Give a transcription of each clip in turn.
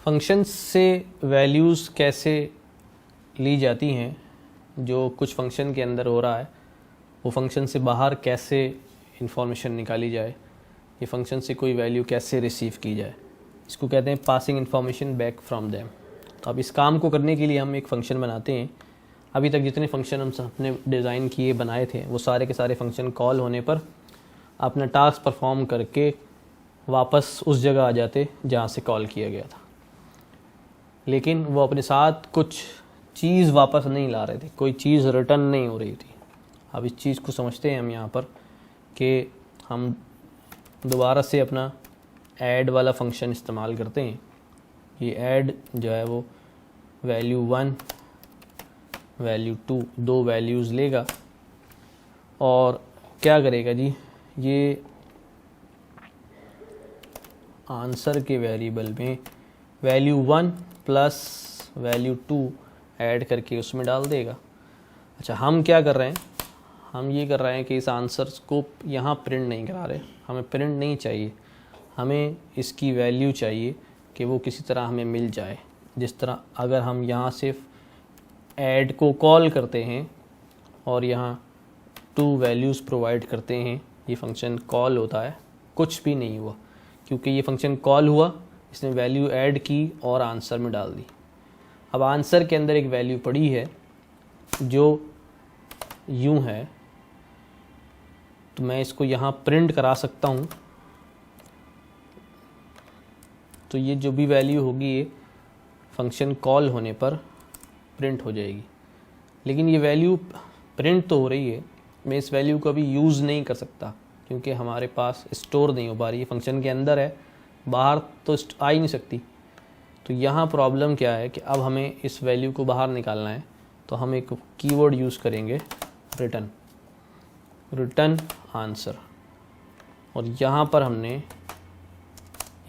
Functions से values कैसे ली जाती हैं, जो कुछ फंक्शन के अंदर हो रहा है वो फंक्शन से बाहर कैसे इंफॉर्मेशन निकाली जाए, ये फंक्शन से कोई वैल्यू कैसे रिसीव की जाए, इसको कहते हैं passing information back from them. तो अब इस काम को करने के लिए हम एक फ़ंक्शन बनाते हैं। अभी तक जितने फंक्शन हम सबने डिज़ाइन किए बनाए थे वो सारे के सारे फंक्शन कॉल होने पर अपना टास्क परफॉर्म करके वापस उस जगह आ जाते जहाँ से कॉल किया गया था, लेकिन वो अपने साथ कुछ चीज़ वापस नहीं ला रहे थे, कोई चीज़ रिटर्न नहीं हो रही थी। अब इस चीज़ को समझते हैं हम यहाँ पर कि हम दोबारा से अपना ऐड वाला फंक्शन इस्तेमाल करते हैं। ये ऐड जो है वो वैल्यू 1 वैल्यू 2 दो वैल्यूज़ लेगा और क्या करेगा जी, ये आंसर के वेरिएबल में वैल्यू 1 प्लस वैल्यू 2 ऐड करके उसमें डाल देगा। अच्छा, हम क्या कर रहे हैं, हम ये कर रहे हैं कि इस आंसर को यहाँ प्रिंट नहीं करा रहे, हमें प्रिंट नहीं चाहिए, हमें इसकी वैल्यू चाहिए कि वो किसी तरह हमें मिल जाए। जिस तरह अगर हम यहाँ सिर्फ ऐड को कॉल करते हैं और यहाँ 2 वैल्यूज़ प्रोवाइड करते हैं, ये फंक्शन कॉल होता है, कुछ भी नहीं हुआ क्योंकि ये फंक्शन कॉल हुआ, इसने वैल्यू ऐड की और आंसर में डाल दी। अब आंसर के अंदर एक वैल्यू पड़ी है जो यूँ है, तो मैं इसको यहाँ प्रिंट करा सकता हूँ। तो ये जो भी वैल्यू होगी ये फंक्शन कॉल होने पर प्रिंट हो जाएगी, लेकिन ये वैल्यू प्रिंट तो हो रही है, मैं इस वैल्यू को अभी यूज़ नहीं कर सकता क्योंकि हमारे पास स्टोर नहीं हो पा रही है, फंक्शन के अंदर है, बाहर तो आ ही नहीं सकती। तो यहाँ प्रॉब्लम क्या है कि अब हमें इस वैल्यू को बाहर निकालना है, तो हम एक कीवर्ड यूज़ करेंगे रिटर्न आंसर, और यहाँ पर हमने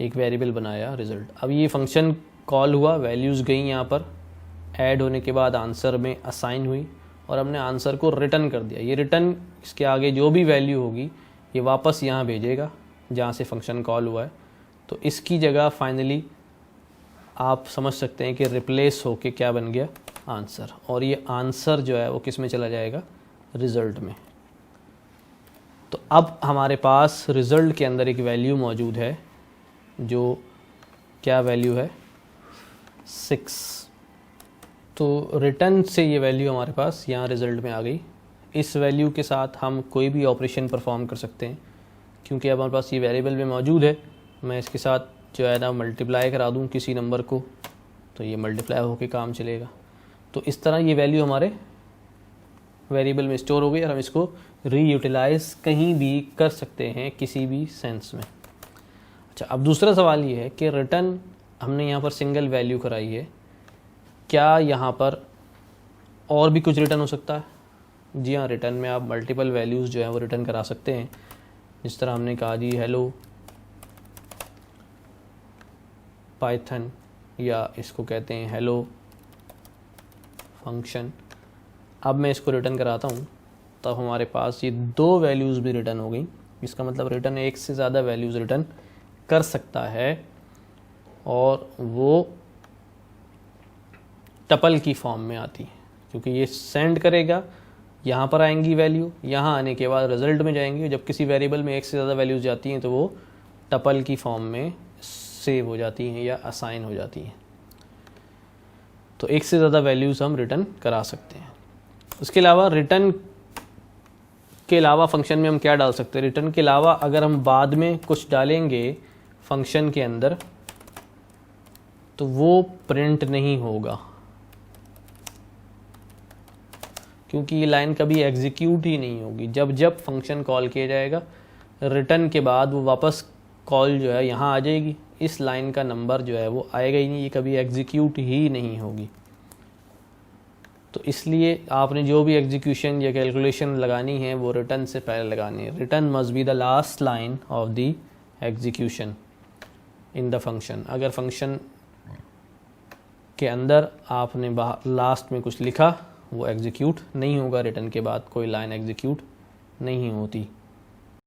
एक वेरिएबल बनाया रिज़ल्ट। अब ये फंक्शन कॉल हुआ, वैल्यूज़ गई यहाँ पर, ऐड होने के बाद आंसर में असाइन हुई और हमने आंसर को रिटर्न कर दिया। ये रिटर्न, इसके आगे जो भी वैल्यू होगी ये वापस यहाँ भेजेगा जहाँ से फंक्शन कॉल हुआ है। तो इसकी जगह फाइनली आप समझ सकते हैं कि रिप्लेस होके क्या बन गया, आंसर, और ये आंसर जो है वो किस में चला जाएगा, रिज़ल्ट में। तो अब हमारे पास रिज़ल्ट के अंदर एक वैल्यू मौजूद है जो क्या वैल्यू है, 6। तो रिटर्न से ये वैल्यू हमारे पास यहाँ रिज़ल्ट में आ गई। इस वैल्यू के साथ हम कोई भी ऑपरेशन परफॉर्म कर सकते हैं क्योंकि अब हमारे पास ये वेरिएबल में मौजूद है। मैं इसके साथ जो है ना मल्टीप्लाई करा दूँ किसी नंबर को, तो ये मल्टीप्लाई होके काम चलेगा। तो इस तरह ये वैल्यू हमारे वेरिएबल में स्टोर हो गई और हम इसको रीयूटिलाइज़ कहीं भी कर सकते हैं किसी भी सेंस में। अच्छा, अब दूसरा सवाल ये है कि रिटर्न हमने यहाँ पर सिंगल वैल्यू कराई है, क्या यहाँ पर और भी कुछ रिटर्न हो सकता है? जी हाँ, रिटर्न में आप मल्टीपल वैल्यूज़ जो है वो रिटर्न करा सकते हैं। जिस तरह हमने कहा जी हेलो पाइथन, या इसको कहते हैं हेलो फंक्शन। अब मैं इसको रिटर्न कराता हूँ, तब हमारे पास ये 2 वैल्यूज़ भी रिटर्न हो गई। इसका मतलब रिटर्न एक से ज़्यादा वैल्यूज़ रिटर्न कर सकता है और वो टपल की फॉर्म में आती है क्योंकि ये सेंड करेगा, यहाँ पर आएंगी वैल्यू, यहाँ आने के बाद रिज़ल्ट में जाएंगी। जब किसी वेरिएबल में एक से ज़्यादा वैल्यूज़ जाती हैं तो वो टपल की फॉर्म में सेव हो जाती हैं या असाइन हो जाती हैं। तो एक से ज़्यादा वैल्यूज़ हम रिटर्न करा सकते हैं। उसके अलावा रिटर्न के अलावा फंक्शन में हम क्या डाल सकते हैं, रिटर्न के अलावा अगर हम बाद में कुछ डालेंगे फंक्शन के अंदर तो वो प्रिंट नहीं होगा क्योंकि ये लाइन कभी एग्जीक्यूट ही नहीं होगी। जब जब फंक्शन कॉल किया जाएगा रिटर्न के बाद वो वापस कॉल जो है यहाँ आ जाएगी, इस लाइन का नंबर जो है वो आएगा ही नहीं, ये कभी एग्जीक्यूट ही नहीं होगी। तो इसलिए आपने जो भी एग्जीक्यूशन या कैलकुलेशन लगानी है वो रिटर्न से पहले लगानी है। Return must be the last line of the execution in the function. अगर फंक्शन के अंदर आपने लास्ट में कुछ लिखा वो एग्जीक्यूट नहीं होगा, रिटर्न के बाद कोई लाइन एग्जीक्यूट नहीं होती।